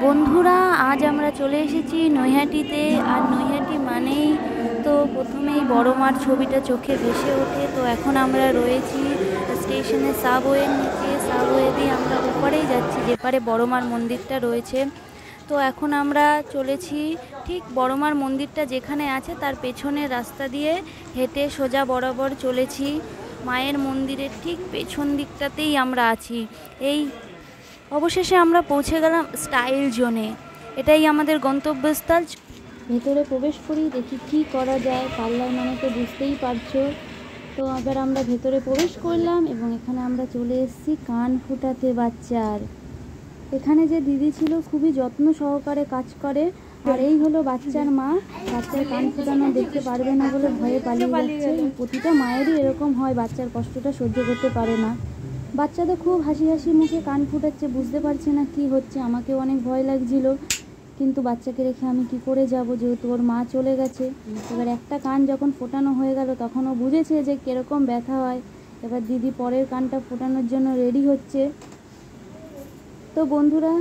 বন্ধুরা, আজ আমরা চলে এসেছি নৈহাটিতে। আর নৈহাটি মানেই তো প্রথমেই বড় মার ছবিটা চোখে ভেসে ওঠে। তো এখন আমরা রয়েছি স্টেশনে সাবওয়ের নিচে। সাবওয়ে দিয়ে আমরা ওপারেই যাচ্ছি, যেপারে বড় মার মন্দিরটা রয়েছে। তো এখন আমরা চলেছি ঠিক বড় মার মন্দিরটা যেখানে আছে তার পেছনের রাস্তা দিয়ে হেঁটে সোজা বরাবর চলেছি। মায়ের মন্দিরের ঠিক পেছন দিকটাতেই আমরা আছি। এই অবশেষে আমরা পৌঁছে গেলাম স্টাইল জোনে। এটাই আমাদের গন্তব্যস্থল। ভেতরে প্রবেশ করি, দেখি কি করা যায়। পার্লার মানে তো বুঝতেই পারছো। তো এবার আমরা ভেতরে প্রবেশ করলাম এবং এখানে আমরা চলে এসেছি কান ফুটাতে বাচ্চার। এখানে যে দিদি ছিল খুবই যত্ন সহকারে কাজ করে। আর এই হলো বাচ্চার মা। বাচ্চার কান ফুটানো দেখতে পারবে না বলে ভয়ে পালিয়ে যাচ্ছে। প্রতিটা মায়েরই এরকম হয়, বাচ্চার কষ্টটা সহ্য করতে পারে না। বাচ্চা তো খুব হাসি হাসি মুখে কান ফুটাচ্ছে, বুঝতে পারছে না কি হচ্ছে। আমাকেও অনেক ভয় লাগছিল, কিন্তু বাচ্চাকে রেখে আমি কি করে যাব, যেহেতু ওর মা চলে গেছে। এবার একটা কান যখন ফোটানো হয়ে গেল তখন ও বুঝেছে যে কীরকম ব্যথা হয়। এবার দিদি পরের কানটা ফোটানোর জন্য রেডি হচ্ছে। তো বন্ধুরা,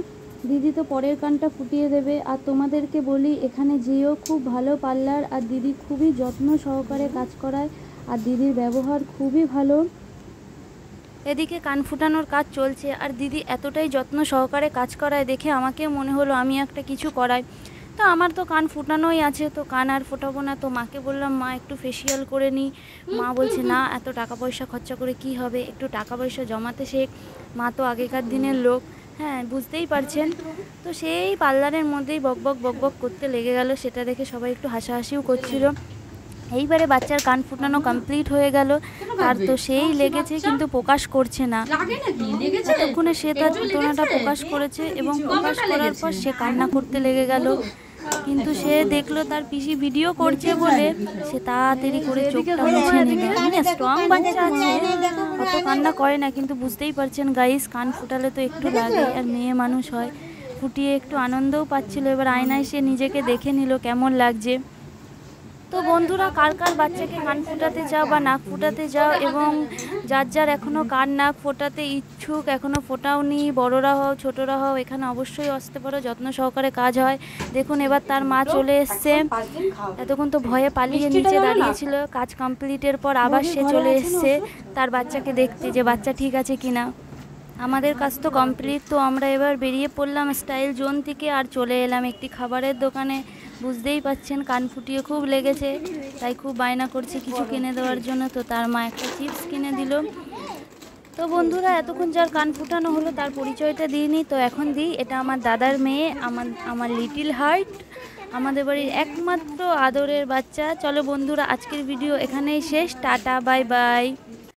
দিদি তো পরের কানটা ফুটিয়ে দেবে। আর তোমাদেরকে বলি, এখানে যেও খুব ভালো পার্লার, আর দিদি খুবই যত্ন সহকারে কাজ করায়, আর দিদির ব্যবহার খুবই ভালো। এদিকে কান ফুটানোর কাজ চলছে, আর দিদি এতটাই যত্ন সহকারে কাজ করায় দেখে আমাকেও মনে হলো আমি একটা কিছু করাই। তো আমার তো কান ফুটানোই আছে, তো কান আর ফোটাবো না। তো মাকে বললাম, মা একটু ফেসিয়াল করে নিই। মা বলছে, না, এত টাকা পয়সা খরচা করে কি হবে, একটু টাকা পয়সা জমাতে শেখ। মা তো আগেকার দিনের লোক, হ্যাঁ বুঝতেই পারছেন। তো সেই পার্লারের মধ্যেই বকবক বকবক করতে লেগে গেল। সেটা দেখে সবাই একটু হাসাহাসিও করছিল। এইবারে বাচ্চার কান ফুটানো কমপ্লিট হয়ে গেল। তার তো সেই লেগেছে, কিন্তু প্রকাশ করছে না। ততক্ষণে সে তার ঘটনাটা প্রকাশ করেছে, এবং প্রকাশ করার পর সে কান্না করতে লেগে গেল। কিন্তু সে দেখলো তার পিসি ভিডিও করছে বলে সে তাড়াতাড়ি করে চোখটা মুছে নিল। মানে স্ট্রং বাচ্চা আছে, অত কান্না করে না। কিন্তু বুঝতেই পারছেন গাইস, কান ফুটালে তো একটু লাগে, আর মেয়ে মানুষ হয়। ফুটিয়ে একটু আনন্দও পাচ্ছিল। এবার আয়নায় সে নিজেকে দেখে নিল কেমন লাগছে। তো বন্ধুরা, কার কার বাচ্চাকে কান ফুটাতে যাও বা নাক ফুটাতে যাও, এবং যার যার এখনও কান নাক ফোটাতে ইচ্ছুক, এখনও ফোটাওনি, বড়রা হও ছোটরা হও, এখানে অবশ্যই আসতে পারো। যত্ন সহকারে কাজ হয়। দেখুন এবার তার মা চলে এসছে। এতক্ষণ তো ভয়ে পালিয়ে নিচে দাঁড়িয়েছিল। কাজ কমপ্লিটের পর আবার সে চলে এসছে তার বাচ্চাকে দেখতে, যে বাচ্চা ঠিক আছে কিনা। আমাদের কাজ তো কমপ্লিট। তো আমরা এবার বেরিয়ে পড়লাম স্টাইল জোন থেকে, আর চলে এলাম একটি খাবারের দোকানে। বুঝতেই পাচ্ছেন কান ফুটিয়ে খুব লেগেছে, তাই খুব বায়না করছে কিছু কিনে দেওয়ার জন্য। তো তার মা একটা চিপস কিনে দিল। তো বন্ধুরা, এতক্ষণ যার কান ফুটানো হলো তার পরিচয়টা দিইনি, তো এখন দিই। এটা আমার দাদার মেয়ে, আমার লিটিল হার্ট, আমাদের বাড়ির একমাত্র আদরের বাচ্চা। চলো বন্ধুরা, আজকের ভিডিও এখানেই শেষ। Tata, bye bye.